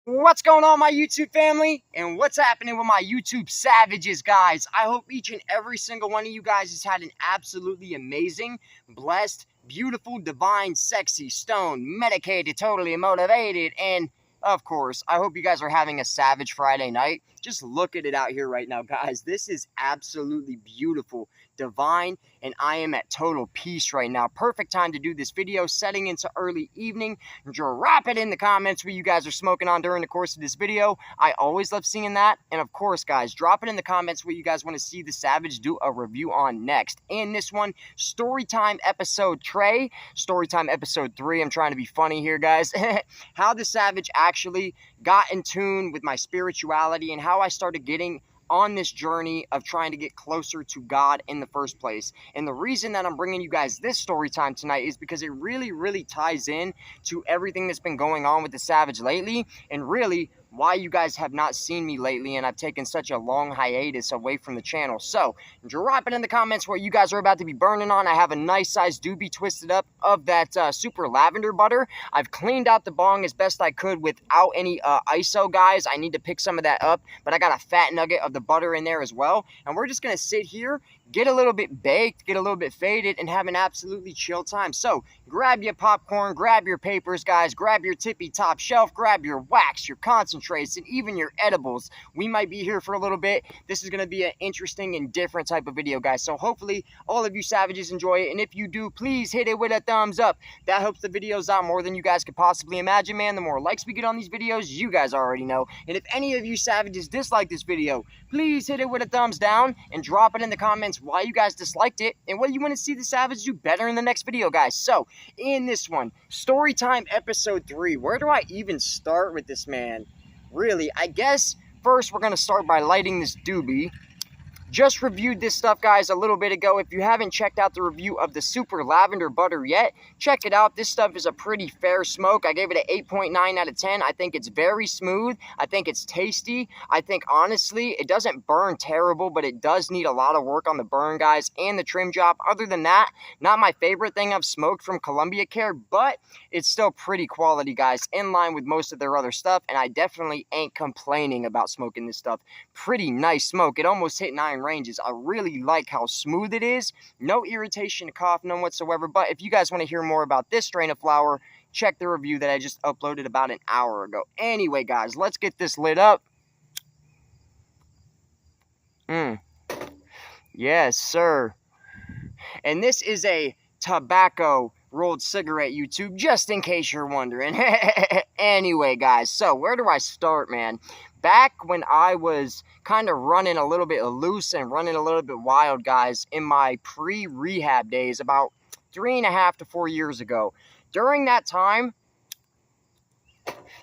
What's going on, my YouTube family? And what's happening with my YouTube savages, guys? I hope each and every single one of you guys has had an absolutely amazing, blessed, beautiful, divine, sexy, stoned, medicated, totally motivated, and of course, I hope you guys are having a savage Friday night. Just look at it out here right now, guys. This is absolutely beautiful, divine, and I am at total peace right now. Perfect time to do this video, setting into early evening. Drop it in the comments what you guys are smoking on during the course of this video. I always love seeing that. And of course, guys, drop it in the comments what you guys want to see the Savage do a review on next. In this one, Storytime episode Trey, Storytime episode 3. I'm trying to be funny here, guys. How the Savage actually got in tune with my spirituality and how I started getting on this journey of trying to get closer to God in the first place. And the reason that I'm bringing you guys this story time tonight is because it really ties in to everything that's been going on with the Savage lately, and really why you guys have not seen me lately and I've taken such a long hiatus away from the channel. So drop it in the comments what you guys are about to be burning on. I have a nice size doobie twisted up of that super lavender butter. I've cleaned out the bong as best I could without any ISO, guys. I need to pick some of that up, but I got a fat nugget of the butter in there as well. And we're just gonna sit here, get a little bit baked, get a little bit faded, and have an absolutely chill time. So grab your popcorn, grab your papers, guys, grab your tippy top shelf, grab your wax, your concentrates, and even your edibles. We might be here for a little bit. This is going to be an interesting and different type of video, guys. So hopefully all of you savages enjoy it. And if you do, please hit it with a thumbs up. That helps the videos out more than you guys could possibly imagine, man. The more likes we get on these videos, you guys already know. And if any of you savages dislike this video, please hit it with a thumbs down and drop it in the comments why you guys disliked it and what you want to see the Savage do better in the next video, guys. So in this one, Storytime episode 3, where do I even start with this, man? Really, I guess first we're going to start by lighting this doobie. Just reviewed this stuff, guys, a little bit ago. If you haven't checked out the review of the super lavender butter yet, check it out. This stuff is a pretty fair smoke. I gave it an 8.9 out of 10. I think it's very smooth. I think it's tasty. I think, honestly, it doesn't burn terrible, but it does need a lot of work on the burn, guys, and the trim job. Other than that, not my favorite thing I've smoked from Columbia Care, but it's still pretty quality, guys, in line with most of their other stuff, and I definitely ain't complaining about smoking this stuff. Pretty nice smoke. It almost hit 9 ranges. I really like how smooth it is. No irritation, cough, none whatsoever. But if you guys want to hear more about this strain of flower, check the review that I just uploaded about an hour ago. Anyway, guys, let's get this lit up. Yes, sir. And this is a tobacco rolled cigarette, YouTube, just in case you're wondering. Anyway, guys, so where do I start, man? Back when I was kind of running a little bit loose and running a little bit wild, guys, in my pre-rehab days about 3.5 to 4 years ago. During that time,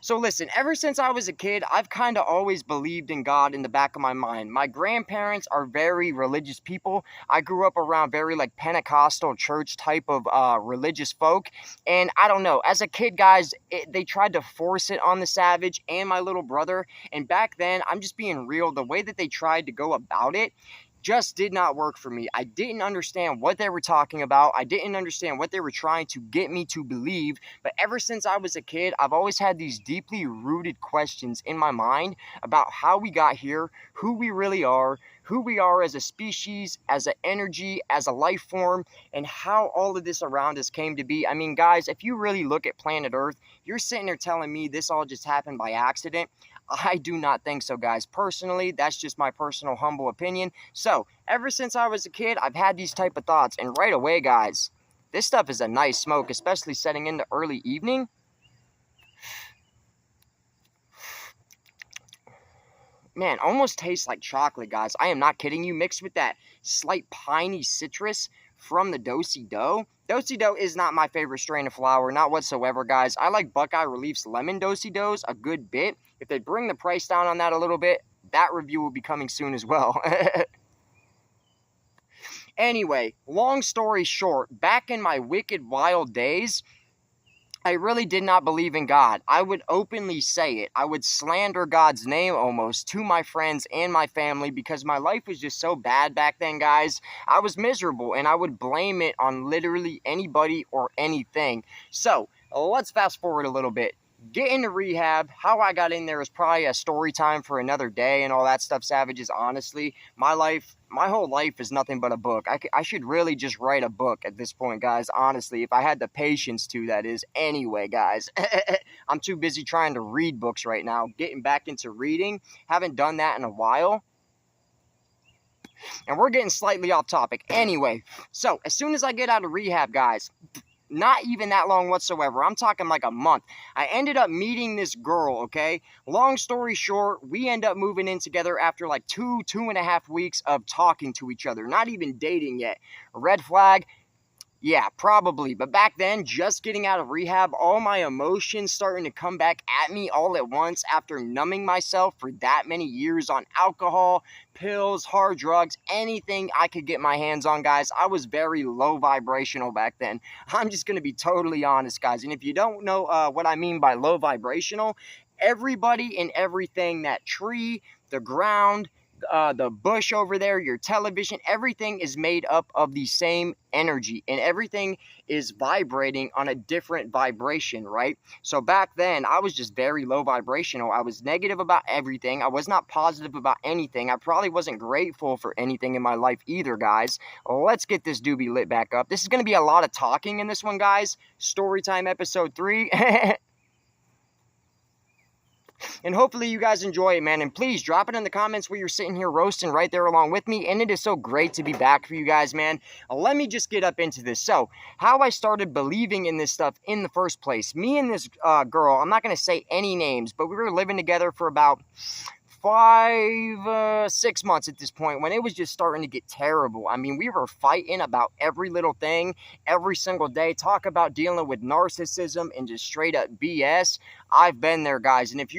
so listen, ever since I was a kid, I've kind of always believed in God in the back of my mind. My grandparents are very religious people. I grew up around very like Pentecostal church type of religious folk. And I don't know, as a kid, guys, they tried to force it on the Savage and my little brother. And back then, I'm just being real, the way that they tried to go about it just did not work for me. I didn't understand what they were talking about. I didn't understand what they were trying to get me to believe. But ever since I was a kid, I've always had these deeply rooted questions in my mind about how we got here, who we really are, who we are as a species, as an energy, as a life form, and how all of this around us came to be. I mean, guys, if you really look at planet Earth, you're sitting there telling me this all just happened by accident. I do not think so, guys. Personally, that's just my personal humble opinion. So, ever since I was a kid, I've had these type of thoughts. And right away, guys, this stuff is a nice smoke, especially setting into early evening. Man, almost tastes like chocolate, guys. I am not kidding you. Mixed with that slight piney citrus from the Do-si-do. Do-si-do is not my favorite strain of flower, not whatsoever, guys. I like Buckeye Relief's lemon Do-si-dos a good bit. If they bring the price down on that a little bit, that review will be coming soon as well. Anyway, long story short, back in my wicked wild days, I really did not believe in God. I would openly say it. I would slander God's name almost to my friends and my family because my life was just so bad back then, guys. I was miserable and I would blame it on literally anybody or anything. So, let's fast forward a little bit. get into rehab. How I got in there is probably a story time for another day and all that stuff, Savages. Honestly, my whole life is nothing but a book. I should really just write a book at this point, guys. Honestly, if I had the patience to, that is. Anyway, guys, I'm too busy trying to read books right now. Getting back into reading. Haven't done that in a while. And we're getting slightly off topic. Anyway, so as soon as I get out of rehab, guys, not even that long whatsoever, I'm talking like a month, I ended up meeting this girl, okay? Long story short, we end up moving in together after like 2.5 weeks of talking to each other. Not even dating yet. Red flag? Yeah, probably. But back then, just getting out of rehab, all my emotions starting to come back at me all at once after numbing myself for that many years on alcohol, pills, hard drugs, anything I could get my hands on, guys. I was very low vibrational back then. I'm just going to be totally honest, guys. And if you don't know what I mean by low vibrational, everybody and everything, that tree, the ground, the bush over there, your television, everything is made up of the same energy, and everything is vibrating on a different vibration, right? So back then, I was just very low vibrational. I was negative about everything. I was not positive about anything. I probably wasn't grateful for anything in my life either, guys. Let's get this doobie lit back up. This is going to be a lot of talking in this one, guys. Storytime episode 3. And hopefully you guys enjoy it, man. And please drop it in the comments where you're sitting here roasting right there along with me. And it is so great to be back for you guys, man. Let me just get up into this. So, how I started believing in this stuff in the first place. Me and this girl, I'm not going to say any names, but we were living together for about 6 months at this point, when it was just starting to get terrible. I mean, we were fighting about every little thing every single day. Talk about dealing with narcissism and just straight up BS. I've been there, guys. And if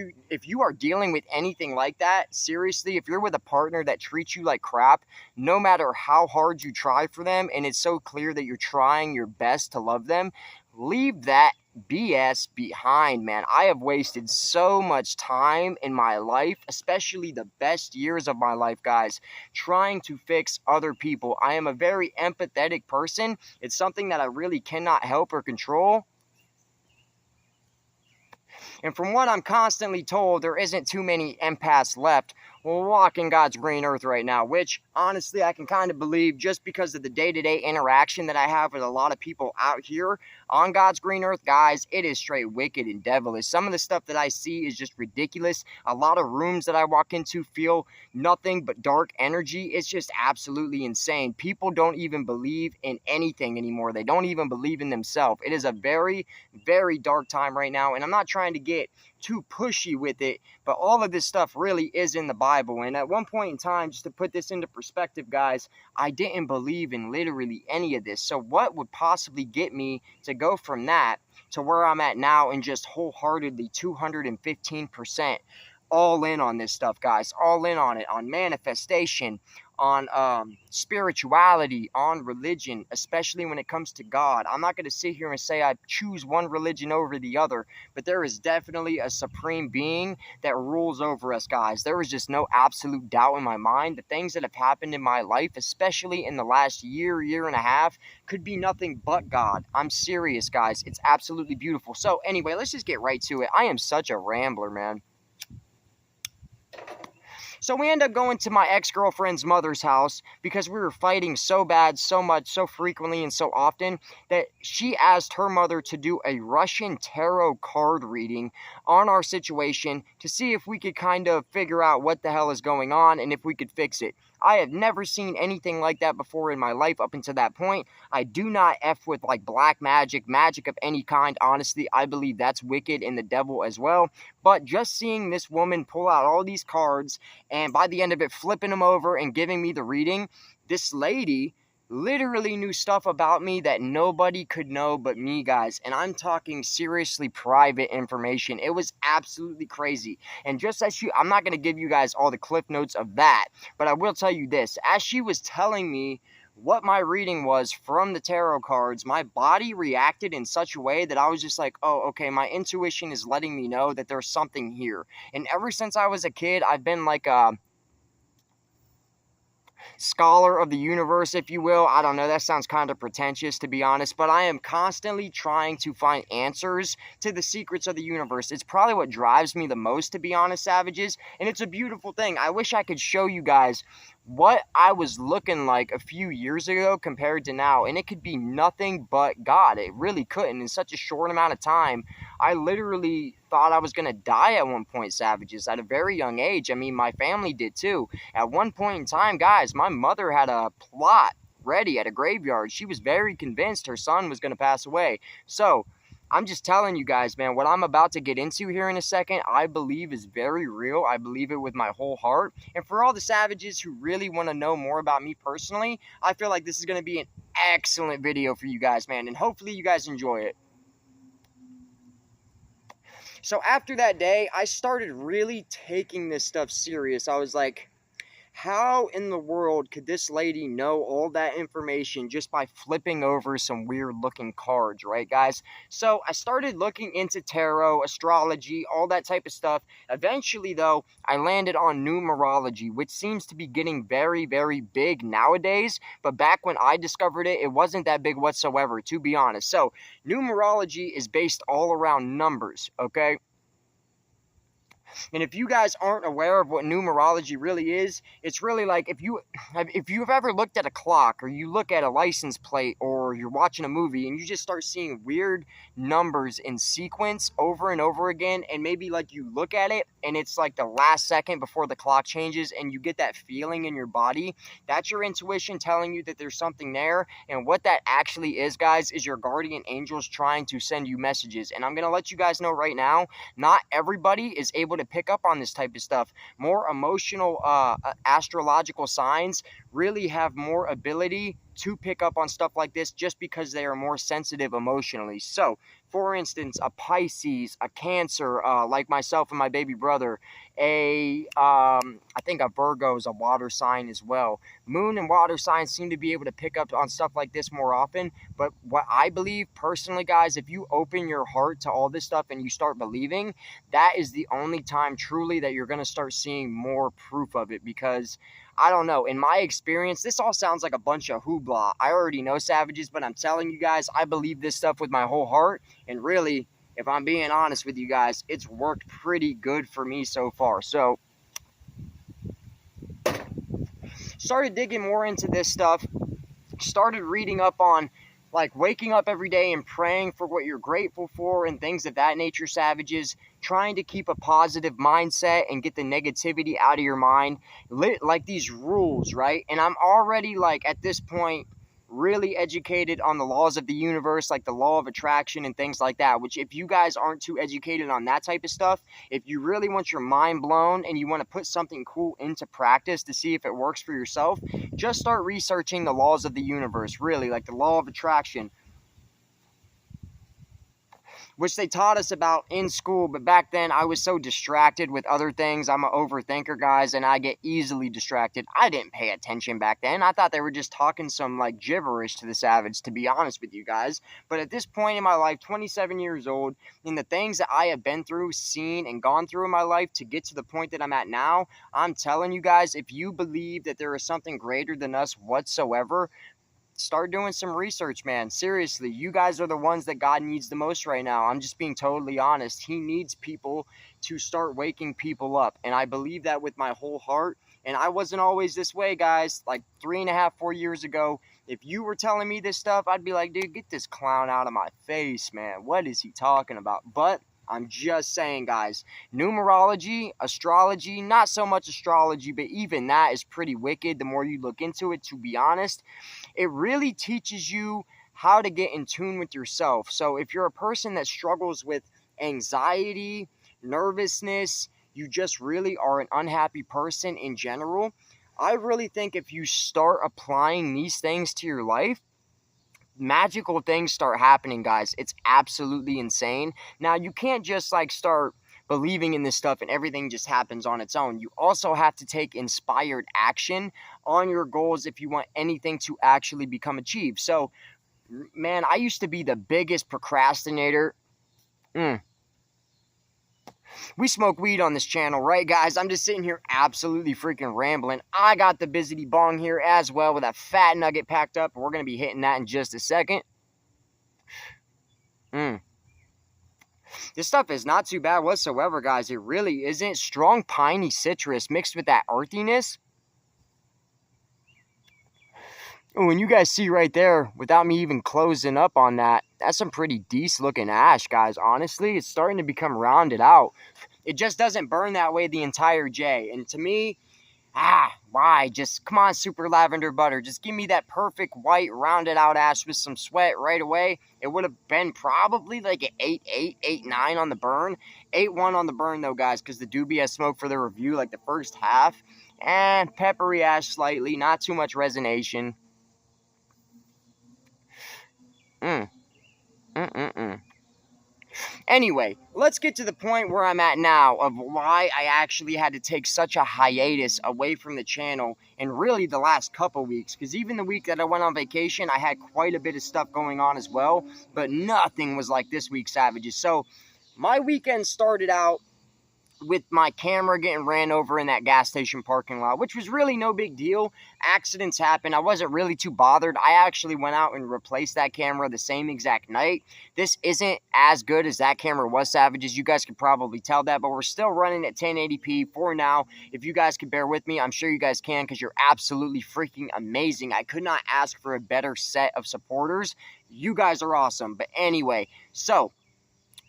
you are dealing with anything like that, seriously, if you're with a partner that treats you like crap, no matter how hard you try for them, and it's so clear that you're trying your best to love them, leave that BS behind, man. I have wasted so much time in my life, especially the best years of my life, guys, trying to fix other people. I am a very empathetic person. It's something that I really cannot help or control. And from what I'm constantly told, there isn't too many empaths left walking God's green earth right now, which honestly I can kind of believe, just because of the day-to-day interaction that I have with a lot of people out here on God's green earth. Guys, it is straight wicked and devilish. Some of the stuff that I see is just ridiculous. A lot of rooms that I walk into feel nothing but dark energy. It's just absolutely insane. People don't even believe in anything anymore. They don't even believe in themselves. It is a very, very dark time right now, and I'm not trying to get too pushy with it, but all of this stuff really is in the Bible. And at one point in time, just to put this into perspective, guys, I didn't believe in literally any of this. So what would possibly get me to go from that to where I'm at now and just wholeheartedly 215% all in on this stuff, guys? All in on it, on manifestation, on spirituality, on religion, especially when it comes to God. I'm not going to sit here and say I choose one religion over the other, but there is definitely a supreme being that rules over us, guys. There is just no absolute doubt in my mind. The things that have happened in my life, especially in the last year and a half, could be nothing but God. I'm serious, guys. It's absolutely beautiful. So anyway, let's just get right to it. I am such a rambler, man. So we end up going to my ex-girlfriend's mother's house because we were fighting so bad, so much, so frequently, and so often that she asked her mother to do a Russian tarot card reading on our situation to see if we could kind of figure out what the hell is going on and if we could fix it. I have never seen anything like that before in my life up until that point. I do not F with like black magic, magic of any kind. Honestly, I believe that's wicked and the devil as well. But just seeing this woman pull out all these cards and by the end of it flipping them over and giving me the reading, this lady literally knew stuff about me that nobody could know but me, guys. And I'm talking seriously private information. It was absolutely crazy. And just as I'm not going to give you guys all the cliff notes of that, but I will tell you this. As she was telling me what my reading was from the tarot cards, my body reacted in such a way that I was just like, oh, okay, my intuition is letting me know that there's something here. And ever since I was a kid, I've been like scholar of the universe, if you will. I don't know, that sounds kind of pretentious, to be honest, but I am constantly trying to find answers to the secrets of the universe. It's probably what drives me the most, to be honest, savages, and it's a beautiful thing. I wish I could show you guys what I was looking like a few years ago compared to now, and it could be nothing but God. It really couldn't. In such a short amount of time, I literally thought I was going to die at one point, savages, at a very young age. I mean, my family did too. At one point in time, guys, my mother had a plot ready at a graveyard. She was very convinced her son was going to pass away. So, I'm just telling you guys, man, what I'm about to get into here in a second, I believe is very real. I believe it with my whole heart. And for all the savages who really want to know more about me personally, I feel like this is going to be an excellent video for you guys, man. And hopefully you guys enjoy it. So after that day, I started really taking this stuff serious. I was like, how in the world could this lady know all that information just by flipping over some weird looking cards, right, guys? So I started looking into tarot, astrology, all that type of stuff. Eventually, though, I landed on numerology, which seems to be getting very, very big nowadays. But back when I discovered it, it wasn't that big whatsoever, to be honest. So numerology is based all around numbers, okay? And if you guys aren't aware of what numerology really is, it's really like if you've ever looked at a clock, or you look at a license plate, or you're watching a movie and you just start seeing weird numbers in sequence over and over again, and maybe like you look at it and it's like the last second before the clock changes and you get that feeling in your body, that's your intuition telling you that there's something there. And what that actually is, guys, is your guardian angels trying to send you messages. And I'm going to let you guys know right now, not everybody is able to pick up on this type of stuff. More emotional astrological signs really have more ability to pick up on stuff like this just because they are more sensitive emotionally. So, for instance, a Pisces, a Cancer, like myself and my baby brother, I think a Virgo is a water sign as well. Moon and water signs seem to be able to pick up on stuff like this more often. But what I believe personally, guys, if you open your heart to all this stuff and you start believing, that is the only time truly that you're going to start seeing more proof of it. Because I don't know, in my experience, this all sounds like a bunch of hoopla. I already know, savages, but I'm telling you guys, I believe this stuff with my whole heart. And really, if I'm being honest with you guys, it's worked pretty good for me so far. So, started digging more into this stuff. Started reading up on like waking up every day and praying for what you're grateful for and things of that nature, savages. Trying to keep a positive mindset and get the negativity out of your mind. Like these rules, right? And I'm already like at this point really educated on the laws of the universe, like the law of attraction and things like that, which if you guys aren't too educated on that type of stuff, if you really want your mind blown and you want to put something cool into practice to see if it works for yourself, just start researching the laws of the universe, really, like the law of attraction, which they taught us about in school, but back then I was so distracted with other things. I'm an overthinker, guys, and I get easily distracted. I didn't pay attention back then. I thought they were just talking some like gibberish to the savage, to be honest with you guys. But at this point in my life, 27 years old, and the things that I have been through, seen, and gone through in my life to get to the point that I'm at now, I'm telling you guys, if you believe that there is something greater than us whatsoever, start doing some research, man. Seriously, you guys are the ones that God needs the most right now. I'm just being totally honest. He needs people to start waking people up. And I believe that with my whole heart. And I wasn't always this way, guys. Like 3.5, 4 years ago, if you were telling me this stuff, I'd be like, dude, get this clown out of my face, man. What is he talking about? But I'm just saying, guys, numerology, astrology, not so much astrology, but even that is pretty wicked the more you look into it, to be honest. It really teaches you how to get in tune with yourself. So if you're a person that struggles with anxiety, nervousness, you just really are an unhappy person in general, I really think if you start applying these things to your life, magical things start happening, guys. It's absolutely insane. Now, you can't just like start believing in this stuff and everything just happens on its own. You also have to take inspired action on your goals if you want anything to actually become achieved. So, man, I used to be the biggest procrastinator. We smoke weed on this channel, right, guys? I'm just sitting here absolutely freaking rambling. I got the Busy Bong here as well with a fat nugget packed up. We're going to be hitting that in just a second. This stuff is not too bad whatsoever, guys. It really isn't. Strong piney citrus mixed with that earthiness. When you guys see right there, without me even closing up on that, that's some pretty decent looking ash, guys. Honestly, it's starting to become rounded out. It just doesn't burn that way the entire J. And to me, why? Just, come on, Super Lavender Butter. Just give me that perfect white rounded out ash with some sweat right away. It would have been probably like an 8.8, 8.9 on the burn. 8.1 on the burn though, guys, because the doobie has smoked for the review like the first half. And peppery ash slightly, not too much resonation. Anyway, let's get to the point where I'm at now of why I actually had to take such a hiatus away from the channel and really the last couple weeks. Because even the week that I went on vacation, I had quite a bit of stuff going on as well. But nothing was like this week, Savages. So my weekend started out with my camera getting ran over in that gas station parking lot, which was really no big deal. Accidents happen. I wasn't really too bothered. I actually went out and replaced that camera the same exact night. This isn't as good as that camera was, Savages. You guys can probably tell that, but we're still running at 1080p for now. If you guys could bear with me, I'm sure you guys can, because you're absolutely freaking amazing. I could not ask for a better set of supporters. You guys are awesome. But anyway, so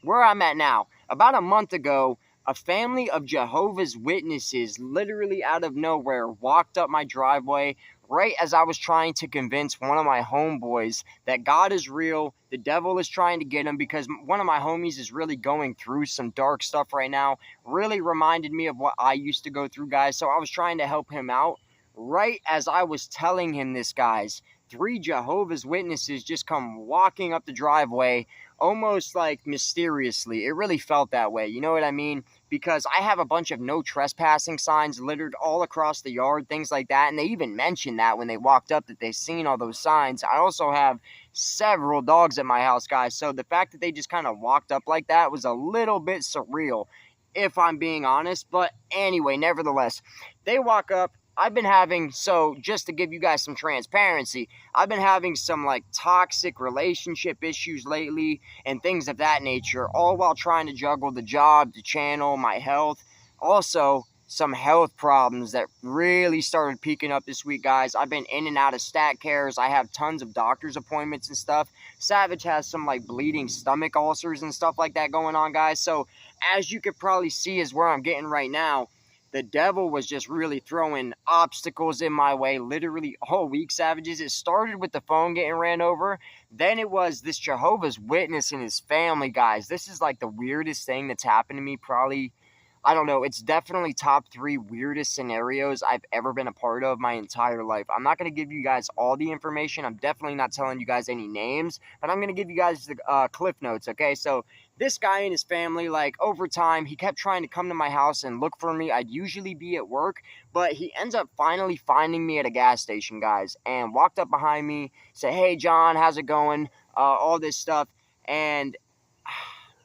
where I'm at now, about a month ago, a family of Jehovah's Witnesses, literally out of nowhere, walked up my driveway right as I was trying to convince one of my homeboys that God is real, the devil is trying to get him, because one of my homies is really going through some dark stuff right now. Really reminded me of what I used to go through, guys, so I was trying to help him out. Right as I was telling him this, guys, 3 Jehovah's Witnesses just come walking up the driveway, almost like mysteriously. It really felt that way, you know what I mean? Because I have a bunch of no trespassing signs littered all across the yard, things like that, and they even mentioned that when they walked up, that they've seen all those signs. I also have several dogs at my house, guys, so the fact that they just kind of walked up like that was a little bit surreal, if I'm being honest. But anyway, nevertheless, they walk up. I've been having, so just to give you guys some transparency, I've been having some like toxic relationship issues lately and things of that nature, all while trying to juggle the job, the channel, my health. Also, some health problems that really started peaking up this week, guys. I've been in and out of stat cares. I have tons of doctor's appointments and stuff. Savage has some like bleeding stomach ulcers and stuff like that going on, guys. So as you could probably see is where I'm getting right now. The devil was just really throwing obstacles in my way literally all week, Savages. It started with the phone getting ran over. Then it was this Jehovah's Witness and his family, guys. This is like the weirdest thing that's happened to me probably. I don't know. It's definitely top 3 weirdest scenarios I've ever been a part of my entire life. I'm not going to give you guys all the information. I'm definitely not telling you guys any names, but I'm going to give you guys the cliff notes, okay? So this guy and his family, like over time, he kept trying to come to my house and look for me. I'd usually be at work, but he ends up finally finding me at a gas station, guys, and walked up behind me, said, "Hey, John, how's it going?" All this stuff, and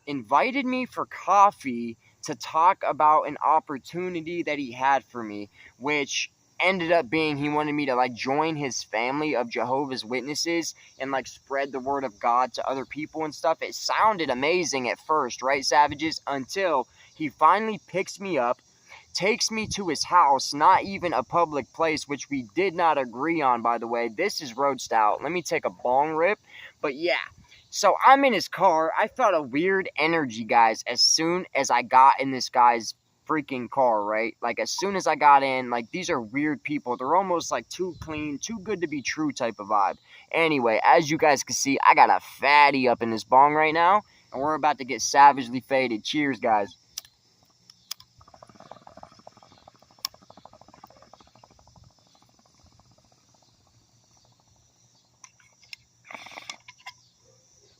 invited me for coffee to talk about an opportunity that he had for me, which ended up being he wanted me to like join his family of Jehovah's Witnesses and like spread the word of God to other people and stuff. It sounded amazing at first, right, Savages? Until he finally picks me up, takes me to his house, not even a public place, which we did not agree on, by the way. This is road style. Let me take a bong rip. But yeah, so I'm in his car. I felt a weird energy, guys, as soon as I got in this guy's freaking car, right? Like, as soon as I got in, like, these are weird people. They're almost, like, too clean, too good to be true type of vibe. Anyway, as you guys can see, I got a fatty up in this bong right now, and we're about to get savagely faded. Cheers, guys.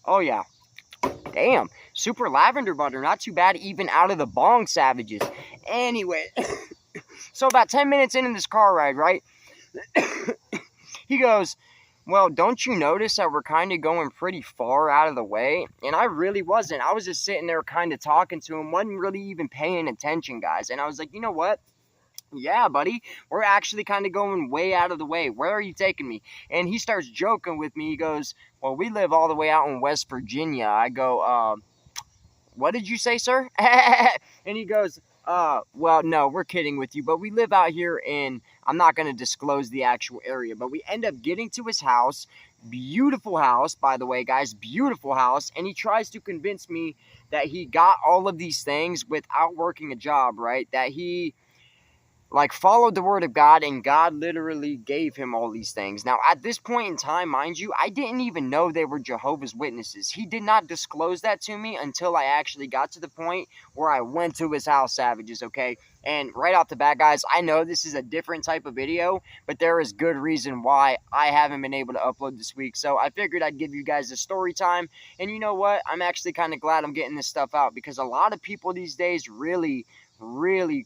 Oh, yeah. Damn. Super lavender butter. Not too bad even out of the bong, Savages. Anyway. So about 10 minutes into this car ride, right? He goes, Well, don't you notice that we're kind of going pretty far out of the way? And I really wasn't. I was just sitting there kind of talking to him, wasn't really even paying attention, guys. And I was like, you know what? Yeah, buddy, we're actually kind of going way out of the way. Where are you taking me? And he starts joking with me. He goes, well, we live all the way out in West Virginia. I go, what did you say, sir? And he goes, well, no, we're kidding with you, but we live out here in, I'm not going to disclose the actual area, but we end up getting to his house. Beautiful house, by the way, guys, beautiful house. And he tries to convince me that he got all of these things without working a job, right? That he like followed the word of God, and God literally gave him all these things. Now, at this point in time, mind you, I didn't even know they were Jehovah's Witnesses. He did not disclose that to me until I actually got to the point where I went to his house, savages, okay? And right off the bat, guys, I know this is a different type of video, but there is good reason why I haven't been able to upload this week. So I figured I'd give you guys a story time. And you know what? I'm actually kind of glad I'm getting this stuff out, because a lot of people these days really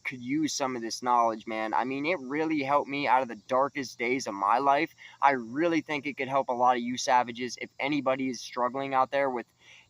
could use some of this knowledge, man. I mean, it really helped me out of the darkest days of my life. I really think it could help a lot of you savages. If anybody is struggling out there with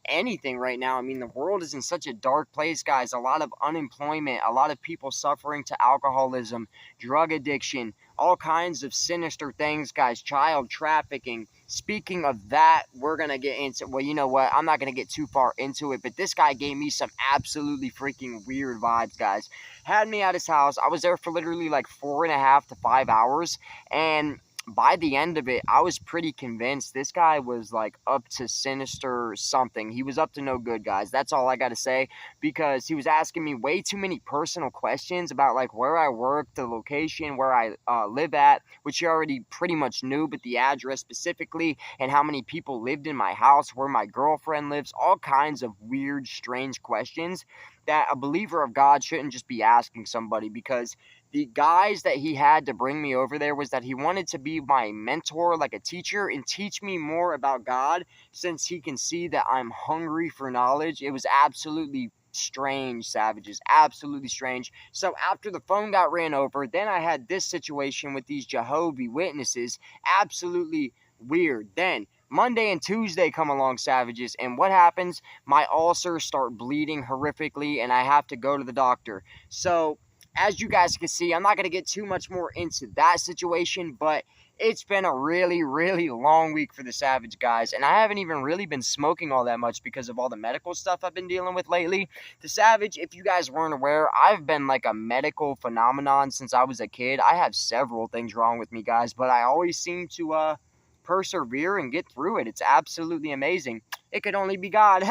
anything right now, I mean, the world is in such a dark place, guys. A lot of unemployment, a lot of people suffering to alcoholism, drug addiction, all kinds of sinister things, guys, child trafficking. Speaking of that, we're going to get into, well, you know what, I'm not going to get too far into it, but this guy gave me some absolutely freaking weird vibes, guys. Had me at his house. I was there for literally like 4.5 to 5 hours, and by the end of it, I was pretty convinced this guy was like up to sinister something. He was up to no good, guys. That's all I got to say, because he was asking me way too many personal questions about like where I work, the location, where I live at, which you already pretty much knew, but the address specifically, and how many people lived in my house, where my girlfriend lives, all kinds of weird, strange questions that a believer of God shouldn't just be asking somebody. Because the guys that he had to bring me over there was that he wanted to be my mentor, like a teacher, and teach me more about God, since he can see that I'm hungry for knowledge. It was absolutely strange, savages, absolutely strange. So after the phone got ran over, then I had this situation with these Jehovah's Witnesses. Absolutely weird. Then Monday and Tuesday come along, savages, and what happens? My ulcers start bleeding horrifically, and I have to go to the doctor. So as you guys can see, I'm not going to get too much more into that situation, but it's been a really, really long week for the Savage, guys. And I haven't even really been smoking all that much because of all the medical stuff I've been dealing with lately. The Savage, if you guys weren't aware, I've been like a medical phenomenon since I was a kid. I have several things wrong with me, guys, but I always seem to persevere and get through it. It's absolutely amazing. It could only be God.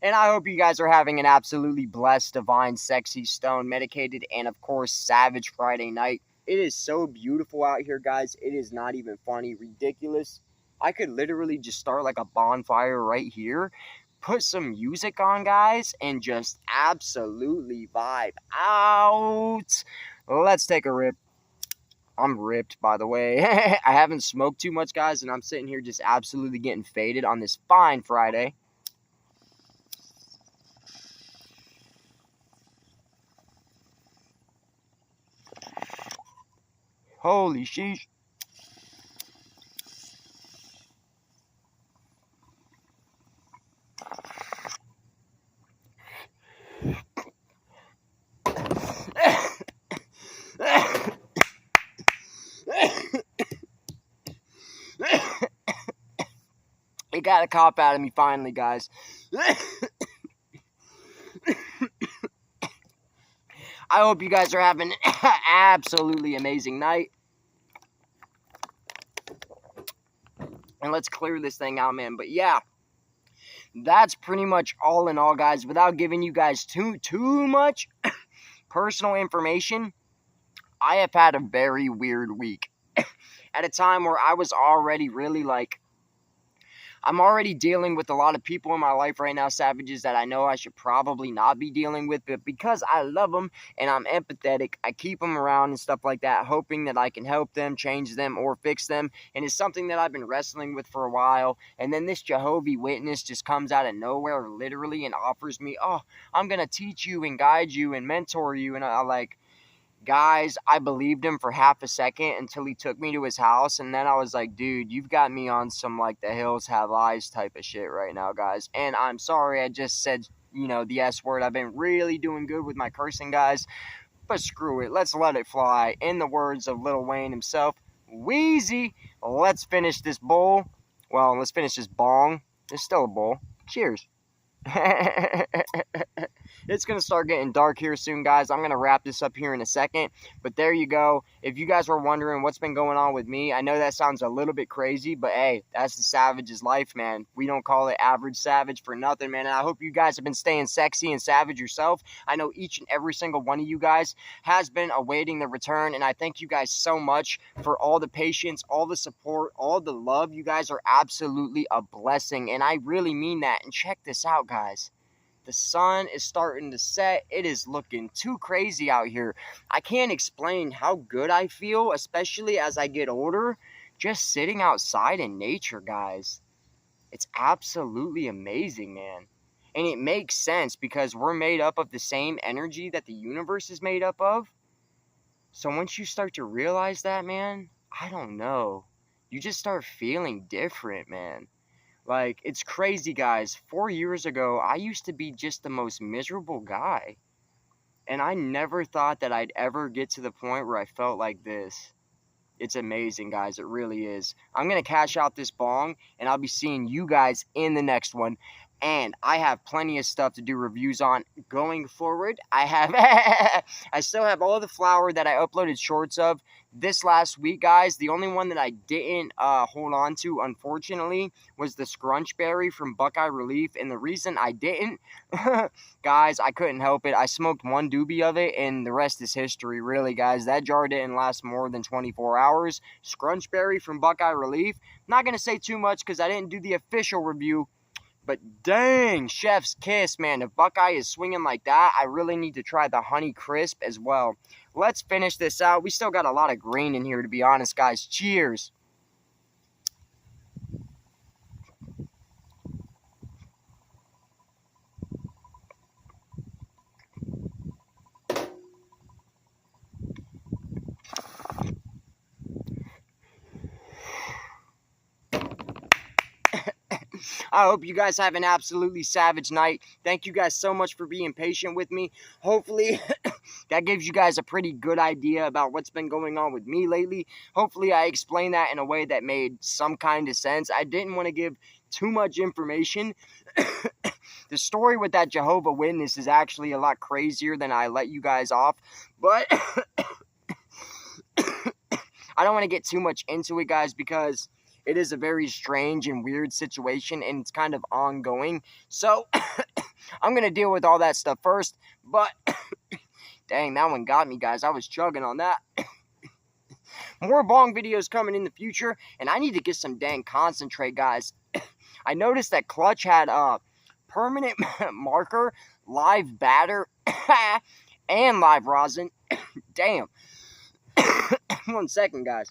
And I hope you guys are having an absolutely blessed, divine, sexy, stone, medicated, and of course, Savage Friday night. It is so beautiful out here, guys. It is not even funny. Ridiculous. I could literally just start like a bonfire right here, put some music on, guys, and just absolutely vibe out. Let's take a rip. I'm ripped, by the way. I haven't smoked too much, guys, and I'm sitting here just absolutely getting faded on this fine Friday. Holy sheesh. It got a cop out of me finally, guys. I hope you guys are having an absolutely amazing night. And let's clear this thing out, man. But yeah, that's pretty much all in all, guys. Without giving you guys too much personal information, I have had a very weird week. At a time where I was already really like, I'm already dealing with a lot of people in my life right now, savages, that I know I should probably not be dealing with, but because I love them and I'm empathetic, I keep them around and stuff like that, hoping that I can help them, change them, or fix them. And it's something that I've been wrestling with for a while. And then this Jehovah's Witness just comes out of nowhere, literally, and offers me, oh, I'm going to teach you and guide you and mentor you. And I like, Guys, I believed him for half a second until he took me to his house, and then I was like, dude, you've got me on some, like, the hills have eyes type of shit right now, guys. And I'm sorry I just said, the S word. I've been really doing good with my cursing, guys. But screw it, let's let it fly. In the words of Lil Wayne himself, Wheezy, let's finish this bowl. Well, let's finish this bong. It's still a bowl. Cheers. It's going to start getting dark here soon, guys. I'm going to wrap this up here in a second. But there you go. If you guys were wondering what's been going on with me, I know that sounds a little bit crazy, but hey, that's the savage's life, man. We don't call it average savage for nothing, man. And I hope you guys have been staying sexy and savage yourself. I know each and every single one of you guys has been awaiting the return, and I thank you guys so much for all the patience, all the support, all the love. You guys are absolutely a blessing, and I really mean that. And check this out, guys. The sun is starting to set. It is looking too crazy out here. I can't explain how good I feel, especially as I get older, just sitting outside in nature, guys. It's absolutely amazing, man. And it makes sense because we're made up of the same energy that the universe is made up of. So once you start to realize that, man, I don't know. You just start feeling different, man. Like, it's crazy, guys. 4 years ago, I used to be just the most miserable guy. And I never thought that I'd ever get to the point where I felt like this. It's amazing, guys. It really is. I'm going to cash out this bong, and I'll be seeing you guys in the next one. And I have plenty of stuff to do reviews on going forward. I still have all the flour that I uploaded shorts of this last week, guys. The only one that I didn't hold on to, unfortunately, was the Scrunchberry from Buckeye Relief. And the reason I didn't, guys, I couldn't help it. I smoked one doobie of it, and the rest is history, really, guys. That jar didn't last more than 24 hours. Scrunchberry from Buckeye Relief. Not going to say too much because I didn't do the official review. But dang, chef's kiss, man. If Buckeye is swinging like that, I really need to try the Honey Crisp as well. Let's finish this out. We still got a lot of green in here, to be honest, guys. Cheers. I hope you guys have an absolutely savage night. Thank you guys so much for being patient with me. Hopefully, that gives you guys a pretty good idea about what's been going on with me lately. Hopefully, I explained that in a way that made some kind of sense. I didn't want to give too much information. The story with that Jehovah Witness is actually a lot crazier than I let you guys off. But I don't want to get too much into it, guys, because it is a very strange and weird situation, and it's kind of ongoing. So, I'm going to deal with all that stuff first. But, dang, that one got me, guys. I was chugging on that. More bong videos coming in the future, and I need to get some dang concentrate, guys. I noticed that Clutch had a permanent marker, live batter, and live rosin. Damn. 1 second, guys.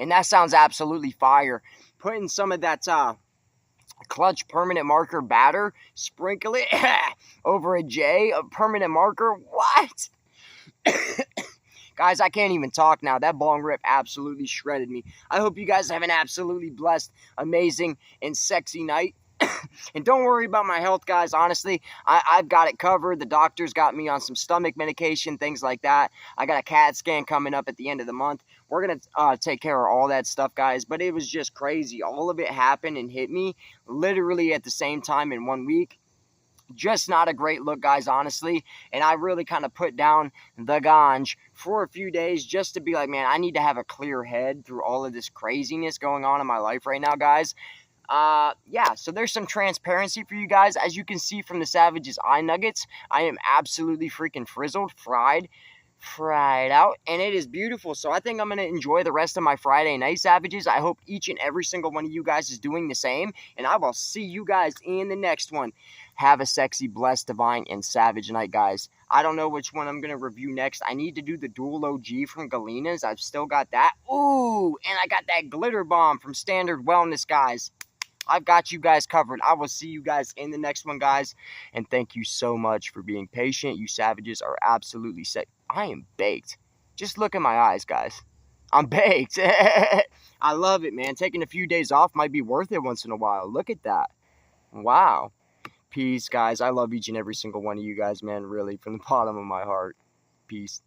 And that sounds absolutely fire. Putting some of that Clutch permanent marker batter, sprinkle it over a J of permanent marker. What? Guys, I can't even talk now. That bong rip absolutely shredded me. I hope you guys have an absolutely blessed, amazing, and sexy night. And don't worry about my health, guys. Honestly, I've got it covered. The doctor's got me on some stomach medication, things like that. I got a CAT scan coming up at the end of the month. We're going to take care of all that stuff, guys. But it was just crazy. All of it happened and hit me literally at the same time in 1 week. Just not a great look, guys, honestly. And I really kind of put down the ganj for a few days just to be like, man, I need to have a clear head through all of this craziness going on in my life right now, guys. Yeah, so there's some transparency for you guys. As you can see from the Savage's eye nuggets, I am absolutely freaking frizzled, fried out, and it is beautiful. So I think I'm going to enjoy the rest of my Friday night, Savages. I hope each and every single one of you guys is doing the same, and I will see you guys in the next one. Have a sexy, blessed, divine, and savage night, guys. I don't know which one I'm going to review next. I need to do the Dual OG from Galina's. I've still got that. Ooh, and I got that Glitter Bomb from Standard Wellness, guys. I've got you guys covered. I will see you guys in the next one, guys. And thank you so much for being patient. You savages are absolutely sick. I am baked. Just look at my eyes, guys. I'm baked. I love it, man. Taking a few days off might be worth it once in a while. Look at that. Wow. Peace, guys. I love each and every single one of you guys, man. Really, from the bottom of my heart. Peace.